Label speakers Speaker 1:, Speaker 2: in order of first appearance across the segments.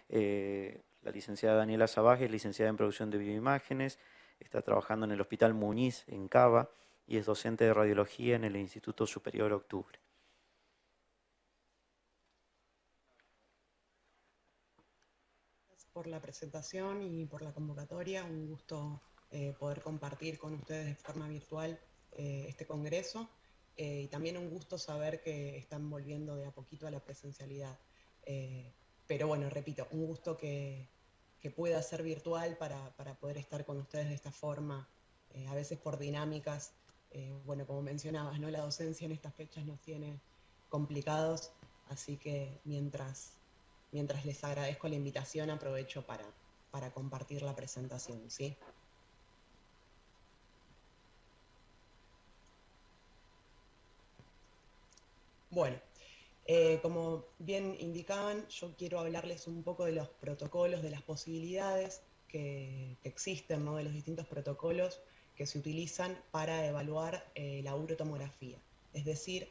Speaker 1: La licenciada Daniela Sabaj es licenciada en producción de bioimágenes, está trabajando en el Hospital Muniz en Cava y es docente de radiología en el Instituto Superior Octubre.
Speaker 2: Por la presentación y por la convocatoria. Un gusto poder compartir con ustedes de forma virtual este congreso y también un gusto saber que están volviendo de a poquito a la presencialidad. Eh, pero bueno, repito, un gusto que pueda ser virtual para poder estar con ustedes de esta forma, a veces por dinámicas. Bueno, como mencionabas, ¿no? La docencia en estas fechas nos tiene complicados, así que mientras les agradezco la invitación, aprovecho para compartir la presentación, ¿sí? Bueno, como bien indicaban, yo quiero hablarles un poco de los protocolos, de las posibilidades que existen, ¿no? De los distintos protocolos que se utilizan para evaluar la urotomografía, es decir,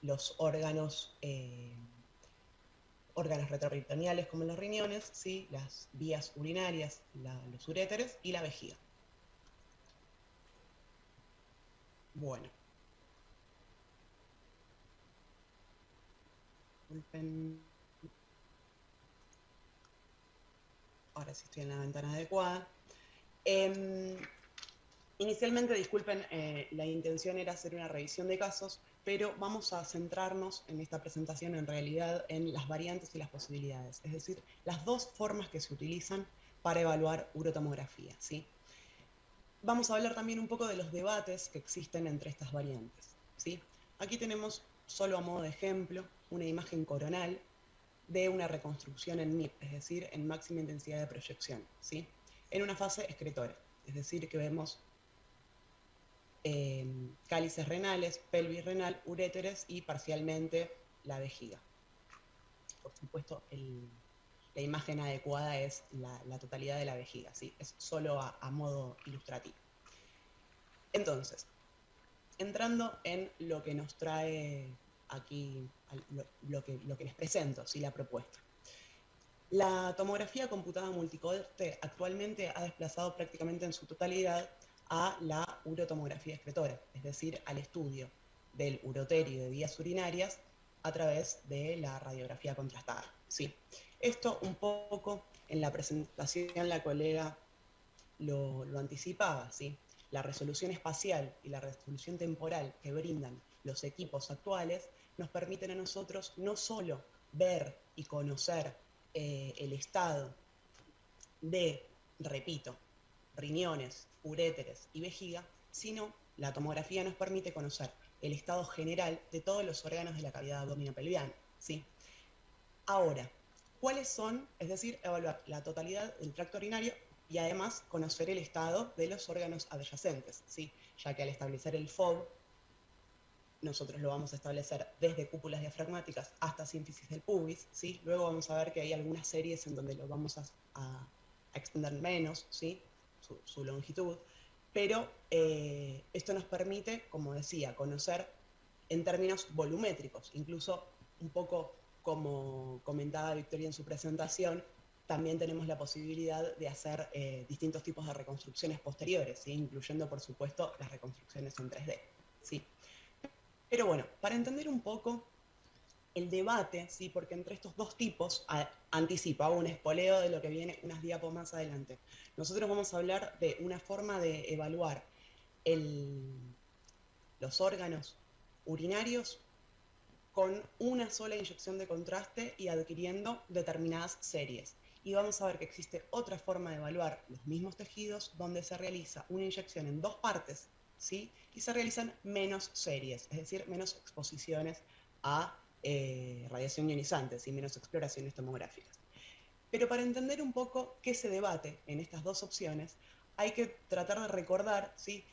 Speaker 2: los órganos retroperitoneales como los riñones, ¿sí? Las vías urinarias, los uréteres y la vejiga. Bueno, disculpen, ahora sí estoy en la ventana adecuada. Eh, Inicialmente, disculpen, la intención era hacer una revisión de casos, pero vamos a centrarnos en esta presentación en realidad en las variantes y las posibilidades, es decir, las dos formas que se utilizan para evaluar urotomografía, ¿sí? Vamos a hablar también un poco de los debates que existen entre estas variantes, ¿sí? Aquí tenemos, solo a modo de ejemplo, una imagen coronal de una reconstrucción en MIP, es decir, en máxima intensidad de proyección, ¿sí? En una fase excretora, es decir, que vemos cálices renales, pelvis renal, uréteres y parcialmente la vejiga. Por supuesto, la imagen adecuada es la totalidad de la vejiga, ¿sí? Es solo a modo ilustrativo. Entonces, entrando en lo que nos trae aquí, lo que les presento, ¿sí? La propuesta. La tomografía computada multicorte actualmente ha desplazado prácticamente en su totalidad a la urotomografía excretora, es decir, al estudio del uroterio de vías urinarias a través de la radiografía contrastada. ¿Sí? Esto un poco en la presentación la colega lo anticipaba, ¿sí? La resolución espacial y la resolución temporal que brindan los equipos actuales nos permiten a nosotros no solo ver y conocer el estado de, repito, riñones, uréteres y vejiga, sino la tomografía nos permite conocer el estado general de todos los órganos de la cavidad abdominopelviana, ¿sí? Ahora, ¿cuáles son? Es decir, evaluar la totalidad del tracto urinario y además conocer el estado de los órganos adyacentes, ¿sí? Ya que al establecer el FOB, nosotros lo vamos a establecer desde cúpulas diafragmáticas hasta sínfisis del pubis, ¿sí? Luego vamos a ver que hay algunas series en donde lo vamos a extender menos, ¿sí? Su longitud, pero esto nos permite, como decía, conocer en términos volumétricos, incluso un poco como comentaba Victoria en su presentación, también tenemos la posibilidad de hacer distintos tipos de reconstrucciones posteriores, ¿sí? Incluyendo, por supuesto, las reconstrucciones en 3D. ¿Sí? Pero bueno, para entender un poco el debate, ¿sí? Porque entre estos dos tipos, anticipa un espoleo de lo que viene unas diapos más adelante. Nosotros vamos a hablar de una forma de evaluar el, los órganos urinarios con una sola inyección de contraste y adquiriendo determinadas series. Y vamos a ver que existe otra forma de evaluar los mismos tejidos donde se realiza una inyección en dos partes, ¿sí? Y se realizan menos series, es decir, menos exposiciones a radiación ionizante, ¿sí? Menos exploraciones tomográficas. Pero para entender un poco qué se debate en estas dos opciones, hay que tratar de recordar, ¿sí?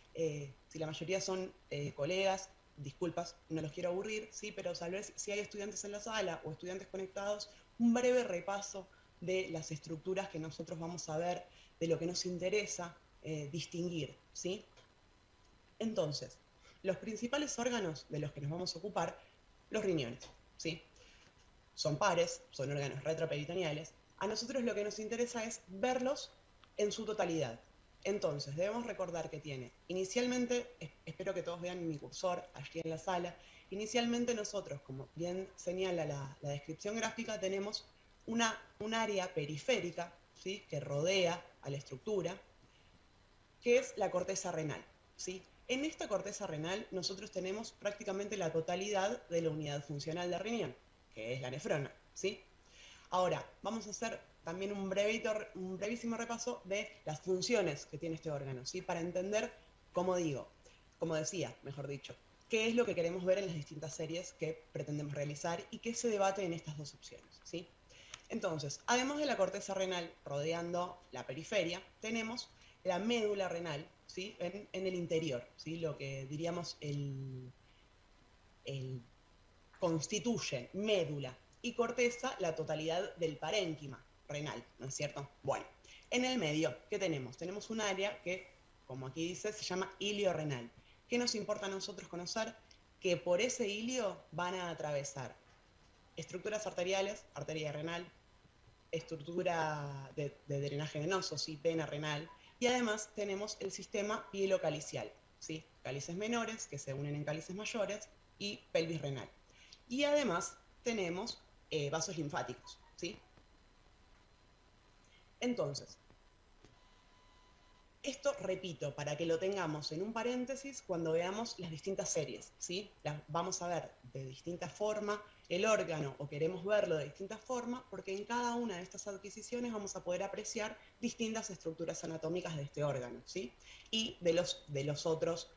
Speaker 2: Si la mayoría son colegas, disculpas, no los quiero aburrir, ¿sí? Pero tal vez si hay estudiantes en la sala o estudiantes conectados, un breve repaso de las estructuras que nosotros vamos a ver, de lo que nos interesa distinguir, ¿sí? Entonces, los principales órganos de los que nos vamos a ocupar, los riñones, ¿sí? son pares, son órganos retroperitoneales. A nosotros lo que nos interesa es verlos en su totalidad. Entonces, debemos recordar que tiene, inicialmente, espero que todos vean mi cursor allí en la sala, inicialmente nosotros, como bien señala la descripción gráfica, tenemos un área periférica, ¿sí?, que rodea a la estructura, que es la corteza renal, ¿sí? En esta corteza renal nosotros tenemos prácticamente la totalidad de la unidad funcional de riñón, que es la nefrona, ¿sí? Ahora, vamos a hacer también un brevísimo repaso de las funciones que tiene este órgano, ¿sí? Para entender, como decía, mejor dicho, qué es lo que queremos ver en las distintas series que pretendemos realizar y qué se debate en estas dos opciones, ¿sí? Entonces, además de la corteza renal rodeando la periferia, tenemos la médula renal, ¿sí?, en el interior, ¿sí?, lo que diríamos el constituye médula y corteza la totalidad del parénquima renal, ¿no es cierto? Bueno, en el medio, ¿qué tenemos? Tenemos un área que, como aquí dice, se llama ilio renal. ¿Qué nos importa a nosotros conocer? Que por ese ilio van a atravesar estructuras arteriales, arteria renal, estructura de drenaje venoso, ¿sí?, vena renal, y además tenemos el sistema pielocalicial, ¿sí?, cálices menores que se unen en cálices mayores y pelvis renal. Y además tenemos vasos linfáticos, ¿sí? Entonces, esto, repito, para que lo tengamos en un paréntesis cuando veamos las distintas series, ¿sí? Vamos a ver de distinta forma el órgano o queremos verlo de distinta forma porque en cada una de estas adquisiciones vamos a poder apreciar distintas estructuras anatómicas de este órgano, ¿sí? Y de los otros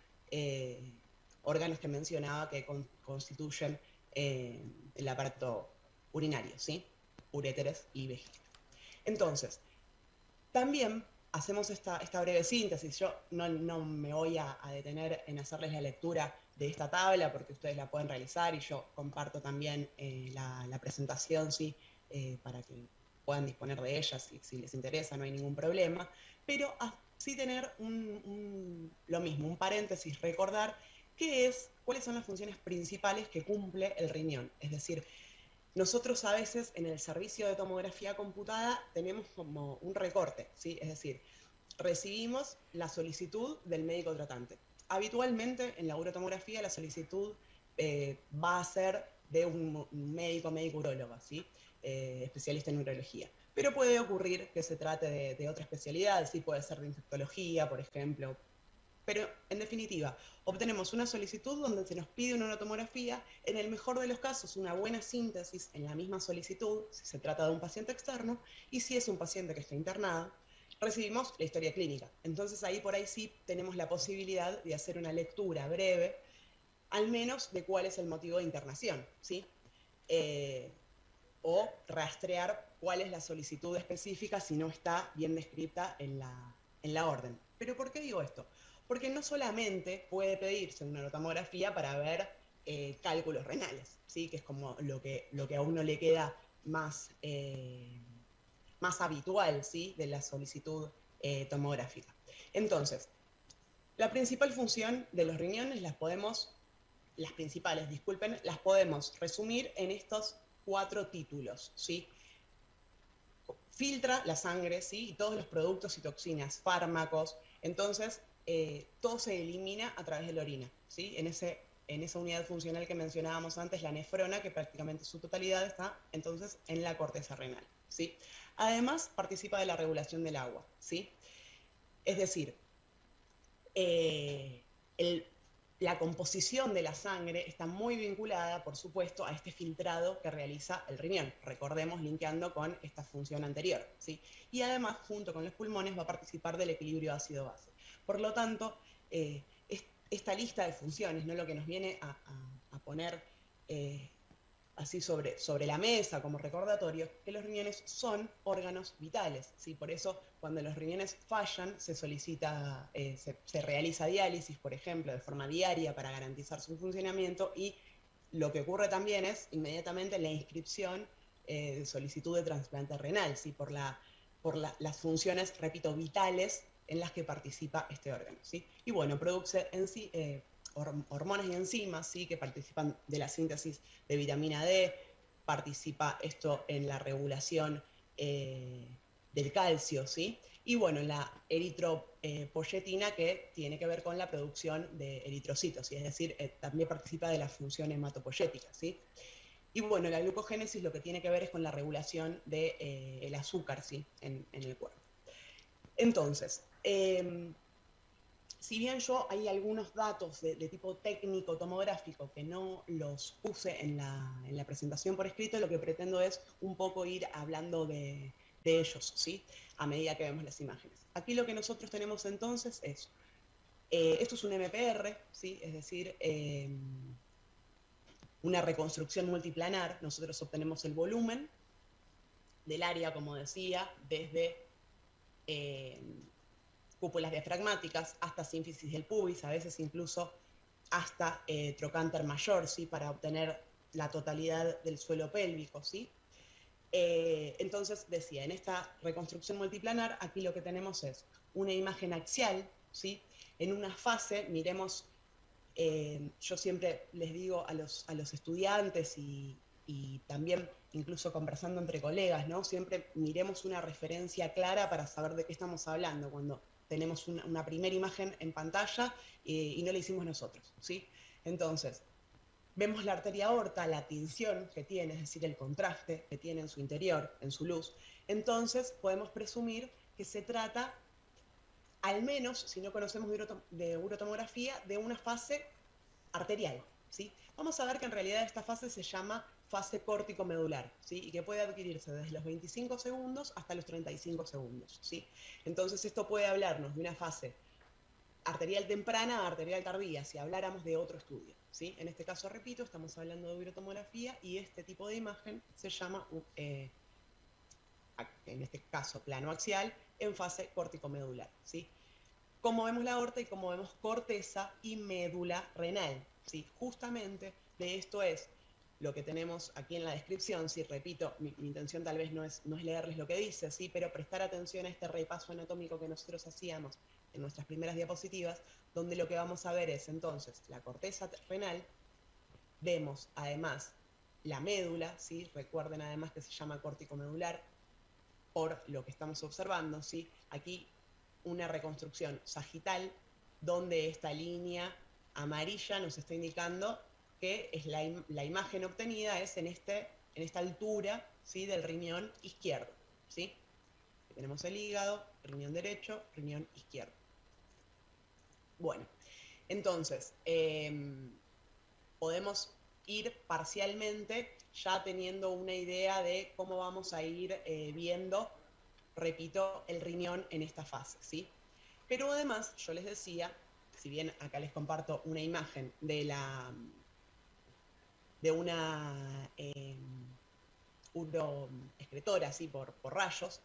Speaker 2: órganos que mencionaba que constituyen el aparato urinario, ¿sí? Uréteres y vejiga. Entonces, también hacemos esta breve síntesis. Yo no me voy a detener en hacerles la lectura de esta tabla porque ustedes la pueden realizar y yo comparto también la presentación, ¿sí? Para que puedan disponer de ella si les interesa, no hay ningún problema. Pero sí tener lo mismo, un paréntesis, recordar cuáles son las funciones principales que cumple el riñón. Es decir, nosotros a veces en el servicio de tomografía computada tenemos como un recorte, ¿sí? Es decir, recibimos la solicitud del médico tratante. Habitualmente en la urotomografía la solicitud va a ser de un médico urólogo, ¿sí? Especialista en urología. Pero puede ocurrir que se trate de otra especialidad, ¿sí? Puede ser de infectología, por ejemplo. Pero, en definitiva, obtenemos una solicitud donde se nos pide una tomografía, en el mejor de los casos una buena síntesis en la misma solicitud, si se trata de un paciente externo, y si es un paciente que está internado, recibimos la historia clínica. Entonces ahí por ahí sí tenemos la posibilidad de hacer una lectura breve, al menos de cuál es el motivo de internación, ¿sí? O rastrear cuál es la solicitud específica si no está bien descrita en la orden. ¿Pero por qué digo esto? Porque no solamente puede pedirse una tomografía para ver cálculos renales, ¿sí?, que es como lo que a uno le queda más habitual, ¿sí?, de la solicitud tomográfica. Entonces, la principal función de los riñones las podemos resumir en estos 4 títulos, ¿sí? Filtra la sangre, ¿sí?, y todos los productos y toxinas, fármacos. Entonces, todo se elimina a través de la orina, ¿sí? En esa unidad funcional que mencionábamos antes, la nefrona, que prácticamente su totalidad está entonces en la corteza renal, ¿sí? Además, participa de la regulación del agua, ¿sí? Es decir, la composición de la sangre está muy vinculada, por supuesto, a este filtrado que realiza el riñón. Recordemos, linkeando con esta función anterior, ¿sí? Y además, junto con los pulmones, va a participar del equilibrio ácido-base. Por lo tanto, esta lista de funciones, ¿no?, lo que nos viene a poner así sobre la mesa como recordatorio, que los riñones son órganos vitales, ¿sí? Por eso cuando los riñones fallan se solicita, se realiza diálisis, por ejemplo, de forma diaria para garantizar su funcionamiento, y lo que ocurre también es inmediatamente la inscripción de solicitud de trasplante renal, ¿sí?, por las funciones, repito, vitales en las que participa este órgano, ¿sí? Y bueno, produce en sí hormonas y enzimas, ¿sí?, que participan de la síntesis de vitamina D, participa esto en la regulación del calcio, ¿sí? Y bueno, la eritropoyetina, que tiene que ver con la producción de eritrocitos, ¿sí? Es decir, también participa de la función hematopoyética, ¿sí? Y bueno, la glucogénesis lo que tiene que ver es con la regulación del azúcar, ¿sí? En el cuerpo. Entonces, si bien yo hay algunos datos de tipo técnico tomográfico que no los puse en la presentación por escrito, lo que pretendo es un poco ir hablando de ellos, ¿sí? A medida que vemos las imágenes. Aquí lo que nosotros tenemos entonces es, esto es un MPR, ¿sí? Es decir, una reconstrucción multiplanar. Nosotros obtenemos el volumen del área, como decía, desde cúpulas diafragmáticas hasta sínfisis del pubis, a veces incluso hasta trocánter mayor, ¿sí? Para obtener la totalidad del suelo pélvico, ¿sí? Entonces, decía, en esta reconstrucción multiplanar, aquí lo que tenemos es una imagen axial, ¿sí? En una fase, miremos, yo siempre les digo a los estudiantes y también incluso conversando entre colegas, ¿no? Siempre miremos una referencia clara para saber de qué estamos hablando cuando tenemos una primera imagen en pantalla y no la hicimos nosotros, ¿sí? Entonces, vemos la arteria aorta, la tinción que tiene, es decir, el contraste que tiene en su interior, en su luz. Entonces, podemos presumir que se trata, al menos, si no conocemos de urotomografía, de una fase arterial, ¿sí? Vamos a ver que en realidad esta fase se llama fase córtico-medular, ¿sí? Y que puede adquirirse desde los 25 segundos hasta los 35 segundos, ¿sí? Entonces esto puede hablarnos de una fase arterial temprana a arterial tardía, si habláramos de otro estudio, ¿sí? En este caso, repito, estamos hablando de urotomografía y este tipo de imagen se llama, en este caso, plano axial, en fase córtico-medular, ¿sí? Como vemos la aorta y como vemos corteza y médula renal, ¿sí? Justamente de esto es lo que tenemos aquí en la descripción. Sí, repito, mi intención tal vez no es leerles lo que dice, ¿sí? Pero prestar atención a este repaso anatómico que nosotros hacíamos en nuestras primeras diapositivas, donde lo que vamos a ver es entonces la corteza renal, vemos además la médula, ¿sí? Recuerden además que se llama córtico medular por lo que estamos observando, ¿sí? Aquí una reconstrucción sagital, donde esta línea amarilla nos está indicando que es la imagen obtenida es en esta altura, ¿sí? Del riñón izquierdo, ¿sí? Tenemos el hígado, riñón derecho, riñón izquierdo. Bueno, entonces, podemos ir parcialmente ya teniendo una idea de cómo vamos a ir viendo, repito, el riñón en esta fase, ¿sí? Pero además, yo les decía, si bien acá les comparto una imagen de una uroexcretora, ¿sí? por rayos,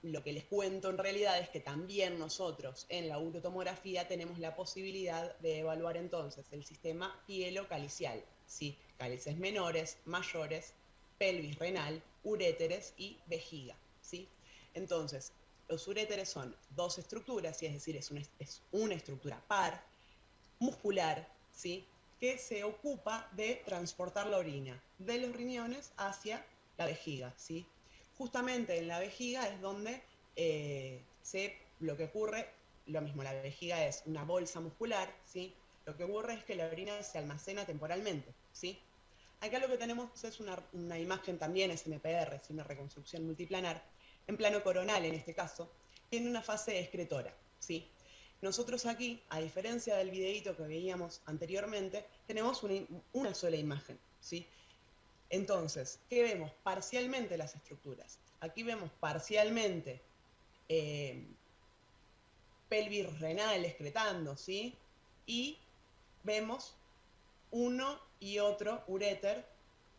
Speaker 2: lo que les cuento en realidad es que también nosotros en la urotomografía tenemos la posibilidad de evaluar entonces el sistema pielocalicial, ¿sí? Cálices menores, mayores, pelvis renal, uréteres y vejiga, ¿sí? Entonces, los uréteres son dos estructuras, ¿sí? Es decir, es una estructura par, muscular, ¿sí? Que se ocupa de transportar la orina de los riñones hacia la vejiga, ¿sí? Justamente en la vejiga es donde lo que ocurre, lo mismo, la vejiga es una bolsa muscular, ¿sí? Lo que ocurre es que la orina se almacena temporalmente, ¿sí? Acá lo que tenemos es una imagen también, es MPR, ¿sí? Una reconstrucción multiplanar, en plano coronal en este caso, tiene una fase excretora, ¿sí? Nosotros aquí, a diferencia del videíto que veíamos anteriormente, tenemos una sola imagen, ¿sí? Entonces, ¿qué vemos? Parcialmente las estructuras. Aquí vemos parcialmente pelvis renal excretando, ¿sí? Y vemos uno y otro uréter,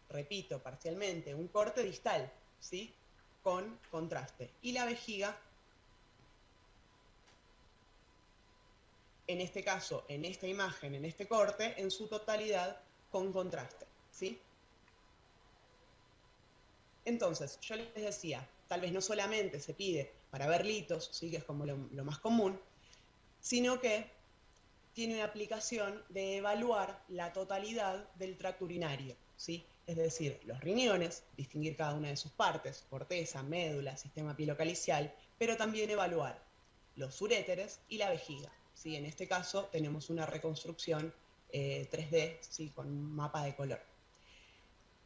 Speaker 2: repito, parcialmente, un corte distal, ¿sí? Con contraste. Y la vejiga, en este caso, en esta imagen, en este corte, en su totalidad con contraste, ¿sí? Entonces, yo les decía, tal vez no solamente se pide para ver litos, ¿sí? Que es como lo más común, sino que tiene una aplicación de evaluar la totalidad del tracto urinario, ¿sí? Es decir, los riñones, distinguir cada una de sus partes, corteza, médula, sistema pielocalicial, pero también evaluar los uréteres y la vejiga, ¿sí? En este caso tenemos una reconstrucción 3D, ¿sí? Con un mapa de color.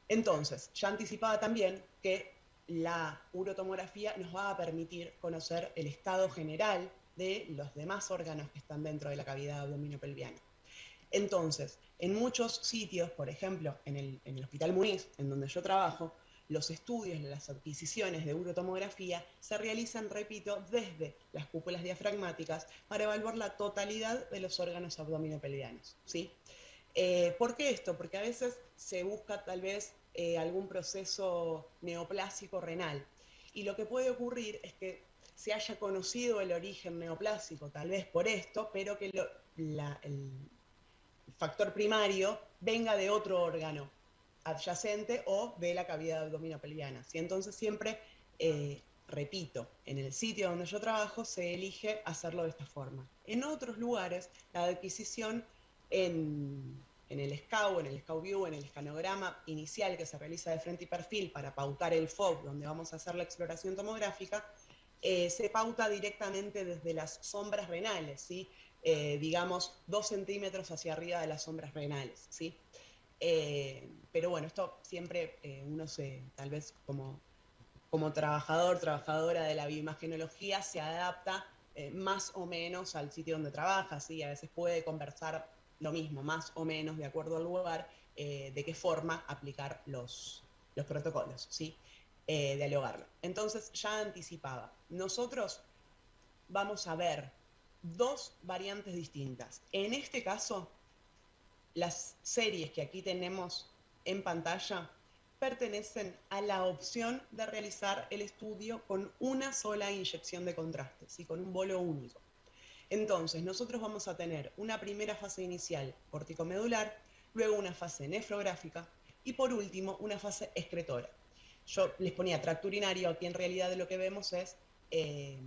Speaker 2: Entonces, ya anticipaba también que la urotomografía nos va a permitir conocer el estado general de los demás órganos que están dentro de la cavidad abdominopelviana. Entonces, en muchos sitios, por ejemplo, en el Hospital Muniz, en donde yo trabajo, los estudios, las adquisiciones de urotomografía se realizan, repito, desde las cúpulas diafragmáticas para evaluar la totalidad de los órganos abdominopelvianos, ¿sí? ¿Por qué esto? Porque a veces se busca tal vez algún proceso neoplásico renal. Y lo que puede ocurrir es que se haya conocido el origen neoplásico, tal vez por esto, pero que el factor primario venga de otro órgano adyacente o de la cavidad abdominopelviana. ¿Sí? Entonces siempre, repito, en el sitio donde yo trabajo se elige hacerlo de esta forma. En otros lugares, la adquisición en el SCAU, en el SCAU View, en el escanograma inicial que se realiza de frente y perfil para pautar el FOB, donde vamos a hacer la exploración tomográfica, se pauta directamente desde las sombras renales, ¿sí? Digamos 2 centímetros hacia arriba de las sombras renales, ¿sí? Pero bueno, esto siempre uno tal vez como trabajador, trabajadora de la bioimagenología, se adapta más o menos al sitio donde trabaja, ¿sí? A veces puede conversar lo mismo, más o menos, de acuerdo al lugar, de qué forma aplicar los protocolos, ¿sí? Dialogarlo. Entonces, ya anticipaba, nosotros vamos a ver dos variantes distintas. En este caso, las series que aquí tenemos en pantalla pertenecen a la opción de realizar el estudio con una sola inyección de contraste, ¿sí? Con un bolo único. Entonces, nosotros vamos a tener una primera fase inicial corticomedular, luego una fase nefrográfica y por último una fase excretora. Yo les ponía tracto urinario, aquí en realidad lo que vemos es el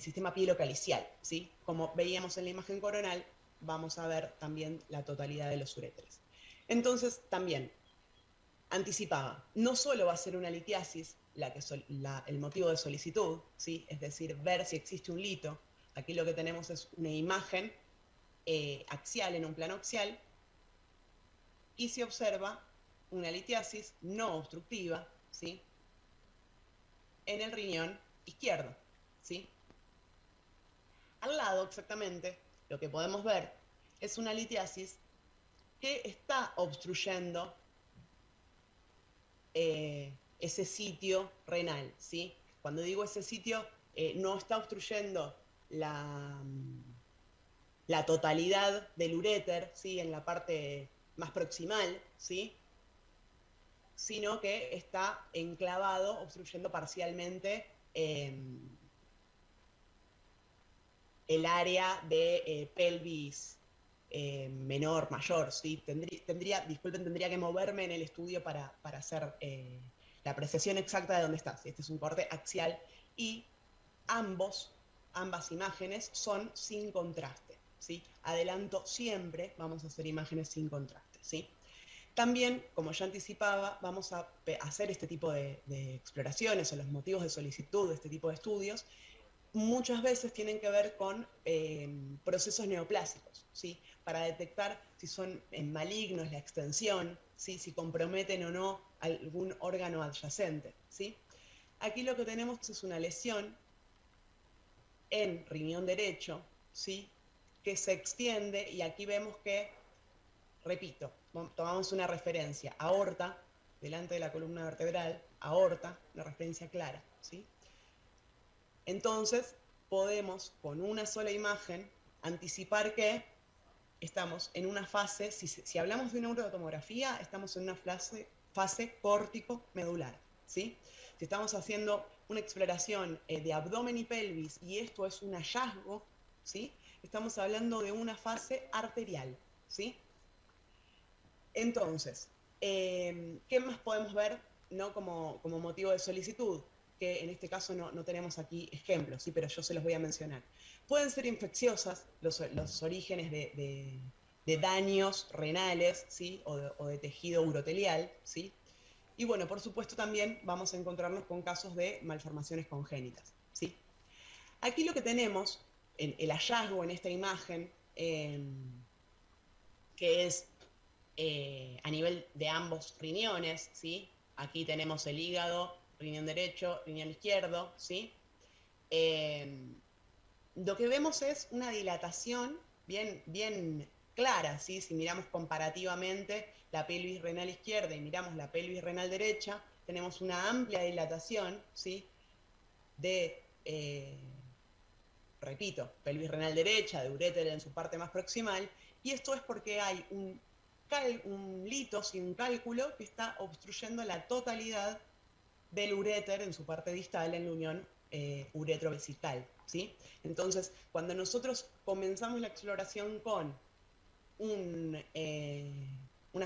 Speaker 2: sistema pielocalicial, ¿sí? Como veíamos en la imagen coronal, vamos a ver también la totalidad de los uréteres. Entonces, también anticipaba, no solo va a ser una litiasis el motivo de solicitud, ¿sí? Es decir, ver si existe un lito. Aquí lo que tenemos es una imagen axial en un plano axial y se observa una litiasis no obstructiva, ¿sí? En el riñón izquierdo, ¿sí? Al lado, exactamente, lo que podemos ver es una litiasis que está obstruyendo ese sitio renal, ¿sí? Cuando digo ese sitio, no está obstruyendo la totalidad del uréter, ¿sí? En la parte más proximal, ¿sí? Sino que está enclavado, obstruyendo parcialmente el área de pelvis menor, mayor, ¿sí? Tendría que moverme en el estudio para hacer la apreciación exacta de dónde está. ¿Sí? Este es un corte axial y ambas imágenes son sin contraste, ¿sí? Adelanto siempre, vamos a hacer imágenes sin contraste, ¿sí? También, como ya anticipaba, vamos a hacer este tipo de exploraciones o los motivos de solicitud de este tipo de estudios. Muchas veces tienen que ver con procesos neoplásicos, ¿sí? Para detectar si son malignos la extensión, ¿sí? Si comprometen o no algún órgano adyacente, ¿sí? Aquí lo que tenemos es una lesión en riñón derecho, ¿sí? Que se extiende y aquí vemos que, repito, tomamos una referencia, aorta, delante de la columna vertebral, aorta, una referencia clara, ¿sí? Entonces, podemos, con una sola imagen, anticipar que estamos en una fase, si hablamos de una urotomografía, estamos en una fase córtico-medular, ¿sí? Si estamos haciendo una exploración de abdomen y pelvis y esto es un hallazgo, ¿sí? Estamos hablando de una fase arterial, ¿sí? Entonces, ¿qué más podemos ver, ¿no? como motivo de solicitud? Que en este caso no tenemos aquí ejemplos, ¿sí? Pero yo se los voy a mencionar. Pueden ser infecciosas los orígenes de de daños renales, ¿sí? O de tejido urotelial, ¿sí? Y bueno, por supuesto también vamos a encontrarnos con casos de malformaciones congénitas, ¿sí? Aquí lo que tenemos, el hallazgo en esta imagen, que es a nivel de ambos riñones, ¿sí? Aquí tenemos el hígado, riñón derecho, riñón izquierdo, ¿sí? Lo que vemos es una dilatación bien clara, ¿sí? Si miramos comparativamente la pelvis renal izquierda y miramos la pelvis renal derecha, tenemos una amplia dilatación, ¿sí? De, repito, pelvis renal derecha, de uréter en su parte más proximal, y esto es porque hay un litos y un cálculo que está obstruyendo la totalidad del uréter en su parte distal en la unión uretrovesical, ¿sí? Entonces, cuando nosotros comenzamos la exploración con una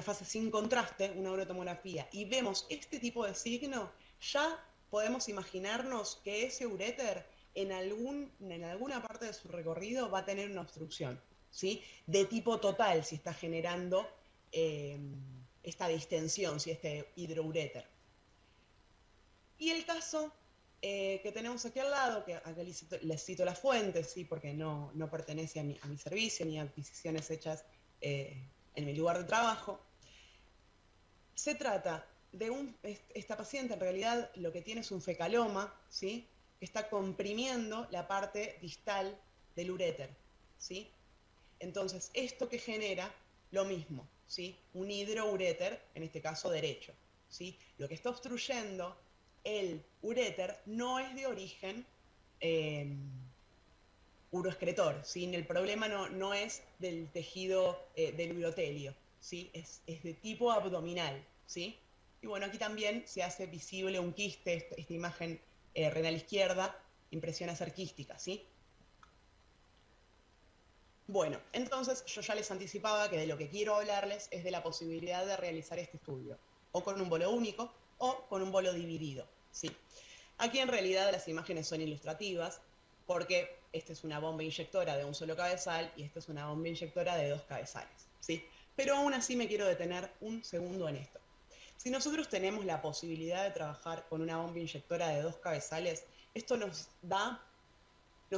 Speaker 2: fase sin contraste, una uretomografía, y vemos este tipo de signo, ya podemos imaginarnos que ese uréter en alguna parte de su recorrido va a tener una obstrucción, ¿sí? De tipo total, si está generando esta distensión, si este hidrouréter. Y el caso que tenemos aquí al lado, que acá les cito las fuentes, ¿sí? Porque no pertenece a mi servicio ni a adquisiciones hechas en mi lugar de trabajo. Se trata de esta paciente, en realidad lo que tiene es un fecaloma, ¿sí? Que está comprimiendo la parte distal del uréter, ¿sí? Entonces, esto que genera lo mismo, ¿sí? Un hidrouréter, en este caso derecho, ¿sí? Lo que está obstruyendo el uréter no es de origen uroexcretor, ¿sí? El problema no es del tejido del urotelio, ¿sí? Es de tipo abdominal, ¿sí? Y bueno, aquí también se hace visible un quiste, esta imagen renal izquierda, impresión a ser quística, ¿sí? Bueno, entonces yo ya les anticipaba que de lo que quiero hablarles es de la posibilidad de realizar este estudio, o con un bolo único o con un bolo dividido, ¿sí? Aquí en realidad las imágenes son ilustrativas porque esta es una bomba inyectora de un solo cabezal y esta es una bomba inyectora de 2 cabezales, ¿sí? Pero aún así me quiero detener un segundo en esto. Si nosotros tenemos la posibilidad de trabajar con una bomba inyectora de 2 cabezales, esto nos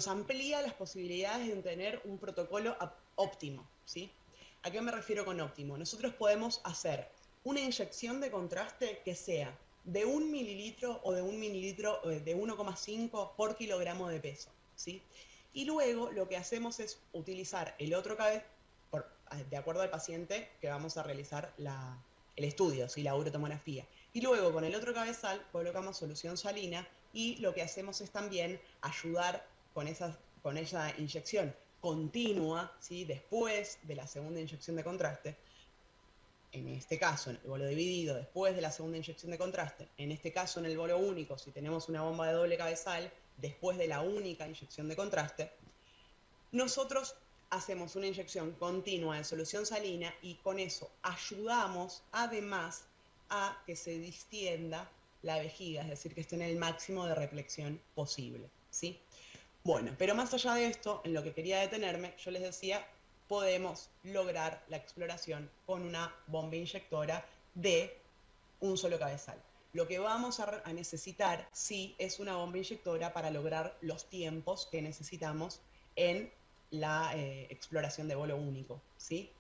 Speaker 2: amplía las posibilidades de tener un protocolo óptimo, ¿sí? ¿A qué me refiero con óptimo? Nosotros podemos hacer una inyección de contraste que sea de 1 mililitro o de 1 mililitro de 1,5 por kilogramo de peso, ¿sí? Y luego lo que hacemos es utilizar el otro cabezal, de acuerdo al paciente que vamos a realizar el estudio, ¿sí? La urotomografía. Y luego con el otro cabezal colocamos solución salina y lo que hacemos es también ayudar con esa inyección continua, ¿sí? Después de la segunda inyección de contraste, en este caso en el bolo dividido, después de la segunda inyección de contraste, en este caso en el bolo único, si tenemos una bomba de doble cabezal, después de la única inyección de contraste, nosotros hacemos una inyección continua de solución salina y con eso ayudamos además a que se distienda la vejiga, es decir, que esté en el máximo de reflexión posible, ¿sí? Bueno, pero más allá de esto, en lo que quería detenerme, yo les decía, podemos lograr la exploración con una bomba inyectora de un solo cabezal. Lo que vamos a necesitar, sí, es una bomba inyectora para lograr los tiempos que necesitamos en la exploración de bolo único, ¿sí?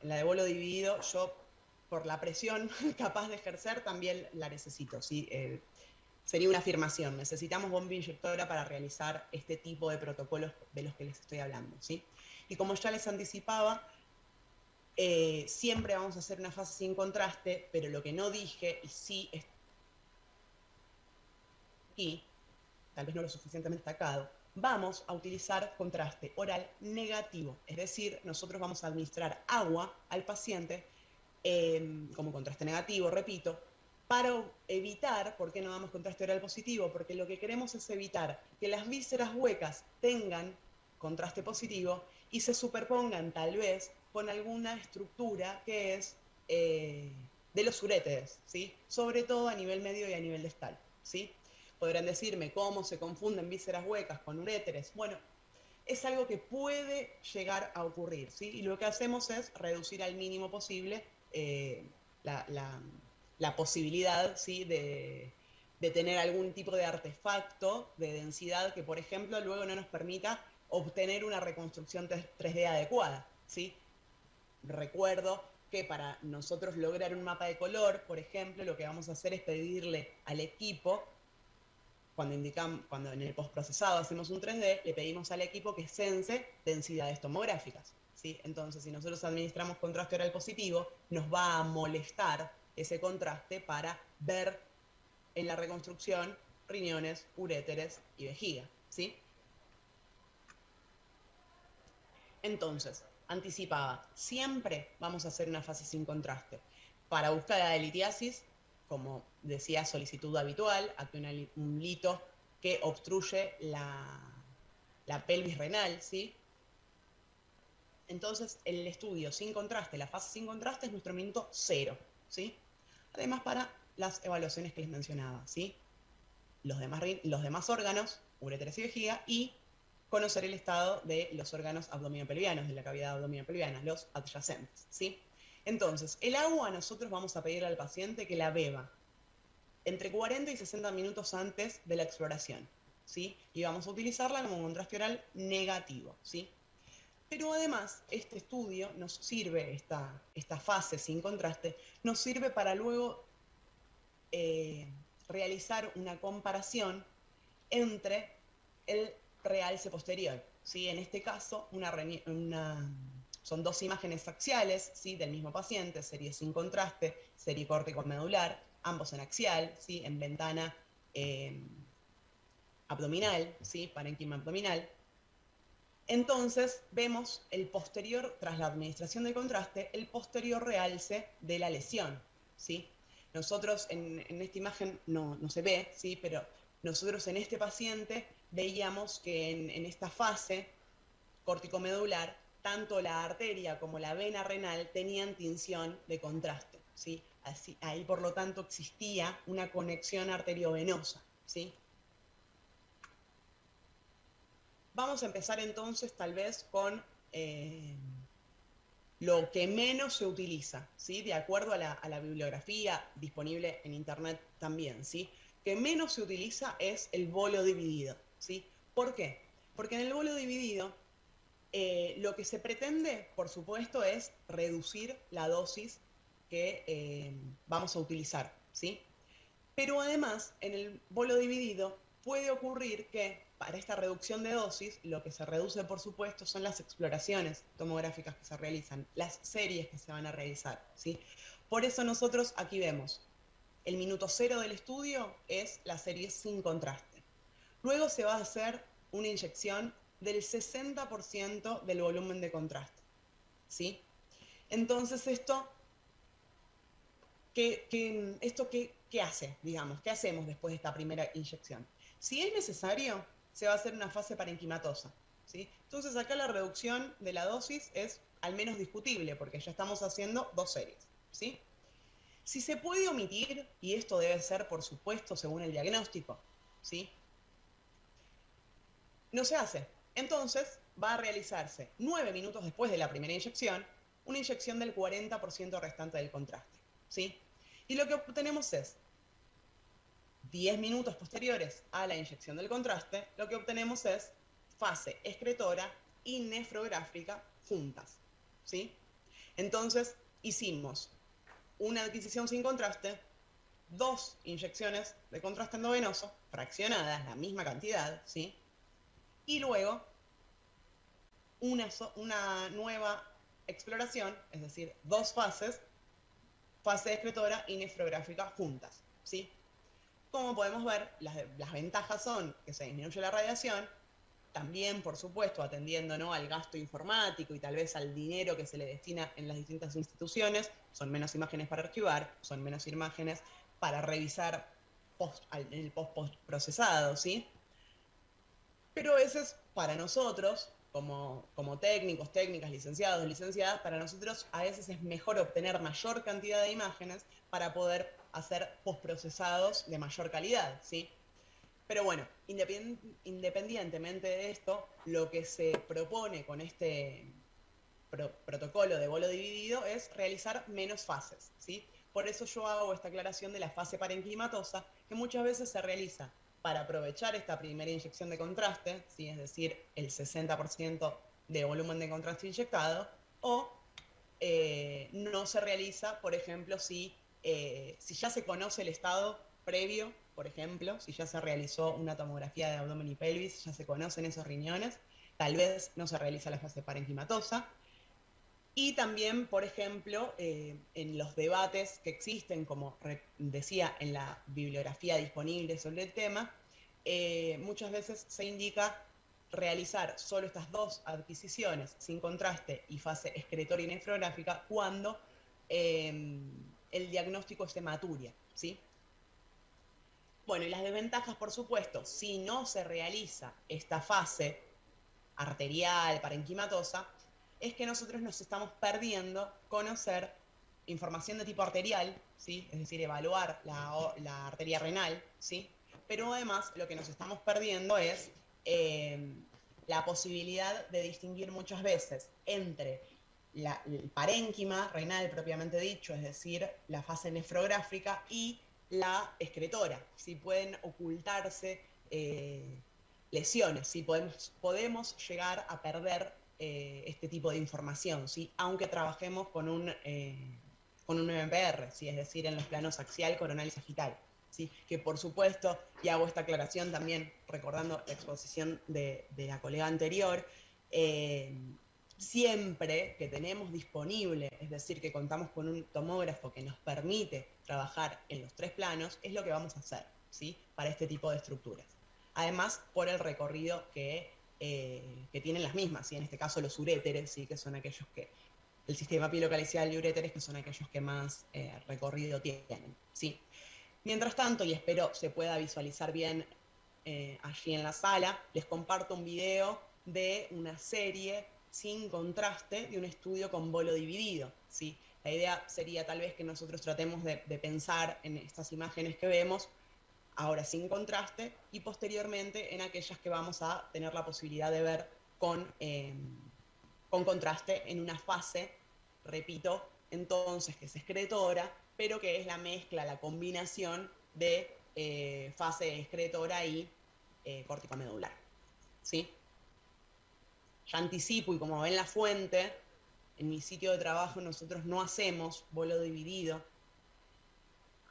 Speaker 2: En la de bolo dividido, yo, por la presión capaz de ejercer, también la necesito, ¿sí? Sería una afirmación. Necesitamos bomba inyectora para realizar este tipo de protocolos de los que les estoy hablando, ¿sí? Y como ya les anticipaba, siempre vamos a hacer una fase sin contraste, pero lo que no dije, y sí es aquí, tal vez no lo suficientemente destacado, vamos a utilizar contraste oral negativo. Es decir, nosotros vamos a administrar agua al paciente como contraste negativo, repito, para evitar, ¿por qué no damos contraste oral positivo? Porque lo que queremos es evitar que las vísceras huecas tengan contraste positivo y se superpongan tal vez con alguna estructura que es de los uréteres, ¿sí? Sobre todo a nivel medio y a nivel distal, ¿sí? Podrán decirme cómo se confunden vísceras huecas con uréteres. Bueno, es algo que puede llegar a ocurrir, ¿sí? Y lo que hacemos es reducir al mínimo posible la, la, la, posibilidad, ¿sí? de tener algún tipo de artefacto de densidad que, por ejemplo, luego no nos permita obtener una reconstrucción 3D adecuada, ¿sí? Recuerdo que para nosotros lograr un mapa de color, por ejemplo, lo que vamos a hacer es pedirle al equipo, cuando en el postprocesado hacemos un 3D, le pedimos al equipo que sense densidades tomográficas, ¿sí? Entonces, si nosotros administramos contraste oral positivo, nos va a molestar ese contraste para ver en la reconstrucción riñones, uréteres y vejiga, ¿sí? Entonces, anticipaba, siempre vamos a hacer una fase sin contraste. Para búsqueda de litiasis, como decía, solicitud habitual, aquí un lito que obstruye la pelvis renal, ¿sí? Entonces, el estudio sin contraste, la fase sin contraste es nuestro minuto 0, ¿sí? Además, para las evaluaciones que les mencionaba, ¿sí? Los demás órganos, uréteres y vejiga, y conocer el estado de los órganos abdominopelvianos, de la cavidad abdominopelviana, los adyacentes, ¿sí? Entonces, el agua nosotros vamos a pedirle al paciente que la beba entre 40 y 60 minutos antes de la exploración, ¿sí? Y vamos a utilizarla como contraste oral negativo, ¿sí? Pero además, este estudio nos sirve, esta fase sin contraste, nos sirve para luego realizar una comparación entre el realce posterior, ¿sí? En este caso, son dos imágenes axiales, ¿sí? Del mismo paciente, serie sin contraste, serie córtico-medular, ambos en axial, ¿sí? En ventana abdominal, ¿sí? Parénquima abdominal. Entonces vemos el posterior, tras la administración de contraste, el posterior realce de la lesión, ¿sí? Nosotros en esta imagen no se ve, ¿sí? Pero nosotros en este paciente veíamos que en esta fase corticomedular, tanto la arteria como la vena renal tenían tinción de contraste, ¿sí? Así, ahí por lo tanto existía una conexión arteriovenosa, ¿sí? Vamos a empezar entonces tal vez con lo que menos se utiliza, ¿sí? De acuerdo a la bibliografía disponible en internet también, ¿sí? Que menos se utiliza es el bolo dividido, ¿sí? ¿Por qué? Porque en el bolo dividido lo que se pretende, por supuesto, es reducir la dosis que vamos a utilizar, ¿sí? Pero además, en el bolo dividido puede ocurrir que para esta reducción de dosis, lo que se reduce, por supuesto, son las exploraciones tomográficas que se realizan, las series que se van a realizar, ¿sí? Por eso nosotros aquí vemos, el minuto 0 del estudio es la serie sin contraste. Luego se va a hacer una inyección del 60% del volumen de contraste, ¿sí? Entonces ¿qué hace? Digamos, ¿qué hacemos después de esta primera inyección? Si es necesario, se va a hacer una fase parenquimatosa, ¿sí? Entonces acá la reducción de la dosis es al menos discutible, porque ya estamos haciendo 2 series, ¿sí? Si se puede omitir, y esto debe ser, por supuesto, según el diagnóstico, ¿sí? No se hace. Entonces va a realizarse 9 minutos después de la primera inyección, una inyección del 40% restante del contraste, ¿sí? Y lo que obtenemos es 10 minutos posteriores a la inyección del contraste, lo que obtenemos es fase excretora y nefrográfica juntas, ¿sí? Entonces hicimos una adquisición sin contraste, 2 inyecciones de contraste endovenoso, fraccionadas, la misma cantidad, ¿sí? Y luego una nueva exploración, es decir, 2 fases, fase excretora y nefrográfica juntas, ¿sí? Como podemos ver, las ventajas son que se disminuye la radiación, también, por supuesto, atendiendo, ¿no?, al gasto informático y tal vez al dinero que se le destina en las distintas instituciones, son menos imágenes para archivar, son menos imágenes para revisar el post-procesado, ¿sí? Pero a veces para nosotros, como técnicos, técnicas, licenciados, licenciadas, para nosotros a veces es mejor obtener mayor cantidad de imágenes para poder hacer postprocesados de mayor calidad, ¿sí? Pero bueno, independientemente de esto, lo que se propone con este protocolo de bolo dividido es realizar menos fases, ¿sí? Por eso yo hago esta aclaración de la fase parenquimatosa, que muchas veces se realiza para aprovechar esta primera inyección de contraste, ¿sí? Es decir, el 60% de volumen de contraste inyectado, o no se realiza, por ejemplo, si ya se conoce el estado previo, por ejemplo, si ya se realizó una tomografía de abdomen y pelvis, ya se conocen esos riñones, tal vez no se realiza la fase parenquimatosa. Y también, por ejemplo, en los debates que existen, como decía en la bibliografía disponible sobre el tema, muchas veces se indica realizar solo estas dos adquisiciones sin contraste y fase excretora y nefrográfica cuando el diagnóstico es hematuria, ¿sí? Bueno, y las desventajas, por supuesto, si no se realiza esta fase arterial, parenquimatosa, es que nosotros nos estamos perdiendo conocer información de tipo arterial, ¿sí? Es decir, evaluar la arteria renal, ¿sí? Pero además lo que nos estamos perdiendo es la posibilidad de distinguir muchas veces entre el parénquima renal propiamente dicho, es decir, la fase nefrográfica y la excretora, si pueden ocultarse lesiones, ¿sí? Podemos llegar a perder este tipo de información, ¿sí? Aunque trabajemos con un MPR, ¿sí? Es decir, en los planos axial, coronal y sagital, ¿sí? Que por supuesto, y hago esta aclaración también recordando la exposición de la colega anterior, siempre que tenemos disponible, es decir, que contamos con un tomógrafo que nos permite trabajar en los tres planos, es lo que vamos a hacer, ¿sí? Para este tipo de estructuras. Además, por el recorrido que tienen las mismas, ¿sí? En este caso los uréteres, ¿sí? Que son aquellos que, el sistema pilocalicial de uréteres, que son aquellos que más recorrido tienen, ¿sí? Mientras tanto, y espero se pueda visualizar bien allí en la sala, les comparto un video de una serie sin contraste de un estudio con bolo dividido, ¿sí? La idea sería tal vez que nosotros tratemos de pensar en estas imágenes que vemos, ahora sin contraste, y posteriormente en aquellas que vamos a tener la posibilidad de ver con contraste en una fase, repito, entonces que es excretora, pero que es la mezcla, la combinación de fase excretora y córtico-medular, ¿sí? Ya anticipo, y como ven la fuente, en mi sitio de trabajo nosotros no hacemos bolo dividido.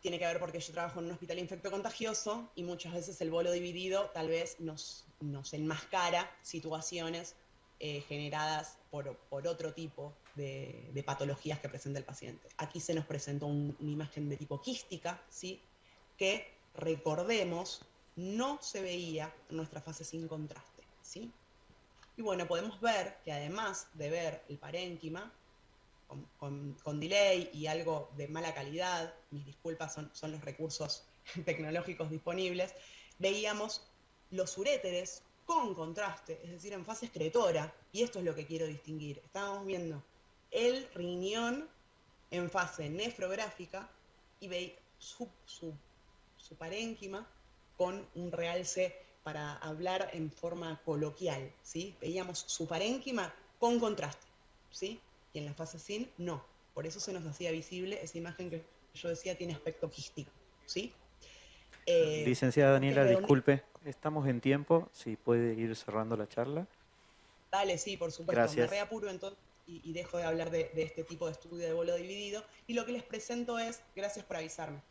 Speaker 2: Tiene que ver porque yo trabajo en un hospital infectocontagioso y muchas veces el bolo dividido tal vez nos enmascara situaciones generadas por otro tipo de patologías que presenta el paciente. Aquí se nos presentó una imagen de tipo quística, ¿sí? Que, recordemos, no se veía en nuestra fase sin contraste, ¿sí? Y bueno, podemos ver que además de ver el parénquima, con delay y algo de mala calidad, mis disculpas, son los recursos tecnológicos disponibles, veíamos los uréteres con contraste, es decir, en fase excretora, y esto es lo que quiero distinguir. Estábamos viendo el riñón en fase nefrográfica y veis su parénquima con un realce para hablar en forma coloquial, ¿sí? Veíamos su parénquima con contraste, ¿sí? Y en la fase sin, no. Por eso se nos hacía visible esa imagen que yo decía tiene aspecto quístico, ¿sí?
Speaker 1: Licenciada
Speaker 2: Es
Speaker 1: Daniela,
Speaker 2: redondito.
Speaker 1: disculpe, estamos en tiempo, si puede ir cerrando la charla.
Speaker 2: Dale, sí, por supuesto. Me
Speaker 1: Gracias.
Speaker 2: reapuro entonces y dejo de hablar de este tipo de estudio de bolo dividido. Y lo que les presento es, gracias por avisarme,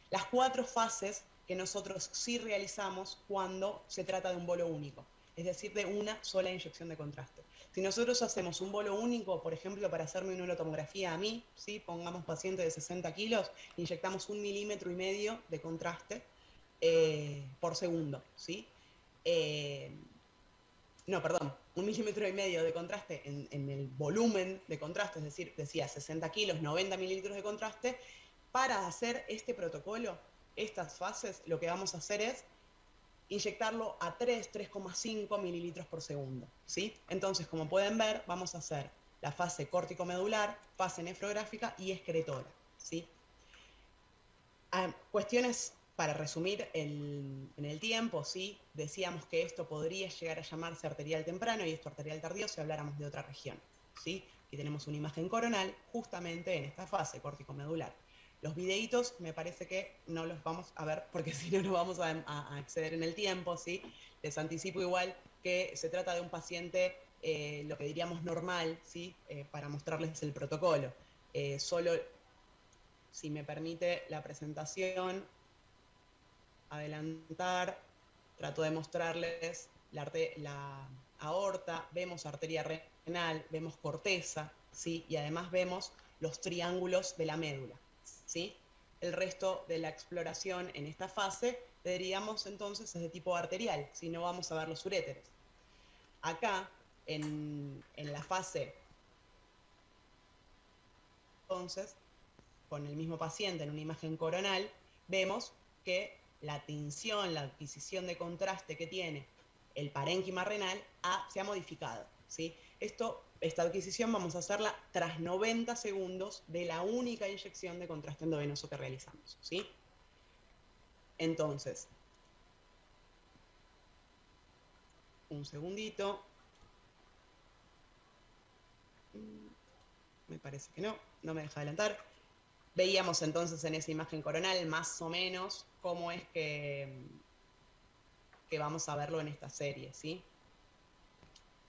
Speaker 2: las 4 fases que nosotros sí realizamos cuando se trata de un bolo único, es decir, de una sola inyección de contraste. Si nosotros hacemos un bolo único, por ejemplo, para hacerme una urotomografía a mí, ¿sí? Pongamos paciente de 60 kilos, inyectamos 1,5 milímetros de contraste por segundo, ¿sí? No, perdón, 1,5 milímetros de contraste en el volumen de contraste, es decir, decía 60 kilos, 90 mililitros de contraste. Para hacer este protocolo, estas fases, lo que vamos a hacer es inyectarlo a 3,5 mililitros por segundo, ¿sí? Entonces, como pueden ver, vamos a hacer la fase córtico-medular, fase nefrográfica y excretora, ¿sí? Cuestiones para resumir en el tiempo, ¿sí? Decíamos que esto podría llegar a llamarse arterial temprano y esto arterial tardío si habláramos de otra región, ¿sí? Y tenemos una imagen coronal justamente en esta fase córtico-medular. Los videitos me parece que no los vamos a ver porque si no nos vamos a exceder en el tiempo, ¿sí? Les anticipo igual que se trata de un paciente, lo que diríamos normal, ¿sí? Para mostrarles el protocolo. Solo, si me permite la presentación, adelantar, trato de mostrarles la aorta, vemos arteria renal, vemos corteza, ¿sí? Y además vemos los triángulos de la médula, ¿sí? El resto de la exploración en esta fase, diríamos entonces, es de tipo arterial, si no vamos a ver los uréteres. Acá, en la fase, entonces, con el mismo paciente en una imagen coronal, vemos que la tinción, la adquisición de contraste que tiene el parénquima renal se ha modificado, ¿sí? Esta adquisición vamos a hacerla tras 90 segundos de la única inyección de contraste endovenoso que realizamos, ¿sí? Entonces, un segundito. Me parece que no me deja adelantar. Veíamos entonces en esa imagen coronal más o menos cómo es que vamos a verlo en esta serie, ¿sí?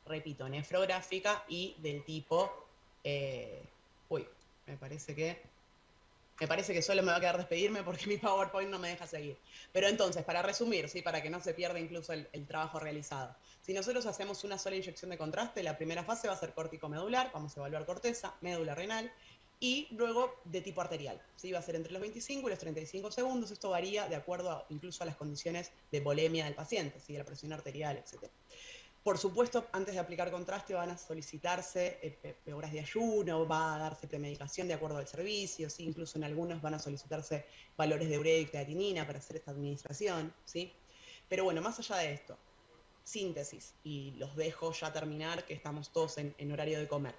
Speaker 2: Repito, nefrográfica y del tipo... me parece que solo me va a quedar despedirme porque mi PowerPoint no me deja seguir. Pero entonces, para resumir, ¿sí? Para que no se pierda incluso el trabajo realizado. Si nosotros hacemos una sola inyección de contraste, la primera fase va a ser córtico-medular, vamos a evaluar corteza, médula renal, y luego de tipo arterial, ¿sí? Va a ser entre los 25 y los 35 segundos. Esto varía de acuerdo incluso a las condiciones de volemia del paciente, ¿sí? De la presión arterial, etc. Por supuesto, antes de aplicar contraste van a solicitarse horas de ayuno, va a darse premedicación de acuerdo al servicio, ¿sí? Incluso en algunos van a solicitarse valores de urea y creatinina para hacer esta administración, ¿sí? Pero bueno, más allá de esto, síntesis, y los dejo ya terminar, que estamos todos en horario de comer.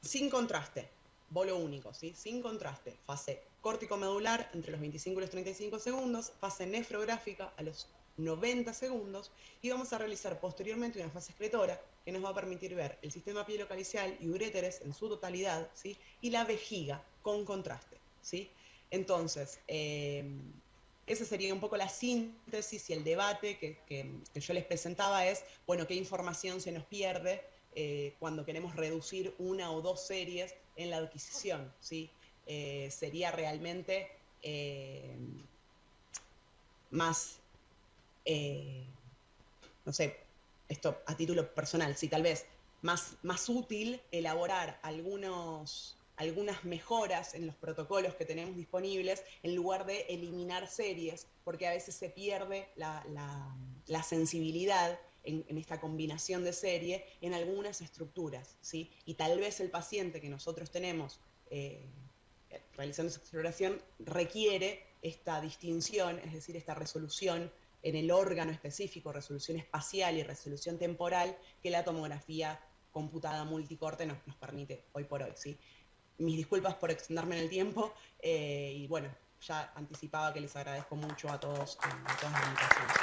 Speaker 2: Sin contraste, bolo único, ¿sí? Sin contraste, fase córtico-medular entre los 25 y los 35 segundos, fase nefrográfica a los 90 segundos, y vamos a realizar posteriormente una fase excretora que nos va a permitir ver el sistema pielocalicial y uréteres en su totalidad, ¿sí? Y la vejiga con contraste, ¿sí? Entonces, esa sería un poco la síntesis y el debate que yo les presentaba es, bueno, ¿qué información se nos pierde cuando queremos reducir una o dos series en la adquisición, ¿sí? Sería realmente más, no sé, esto a título personal, sí, tal vez más útil elaborar algunas mejoras en los protocolos que tenemos disponibles en lugar de eliminar series, porque a veces se pierde la sensibilidad en esta combinación de serie en algunas estructuras, ¿sí? Y tal vez el paciente que nosotros tenemos realizando esa exploración requiere esta distinción, es decir, esta resolución en el órgano específico, resolución espacial y resolución temporal, que la tomografía computada multicorte nos permite hoy por hoy, ¿sí? Mis disculpas por extenderme en el tiempo y bueno, ya anticipaba que les agradezco mucho a todos las invitaciones.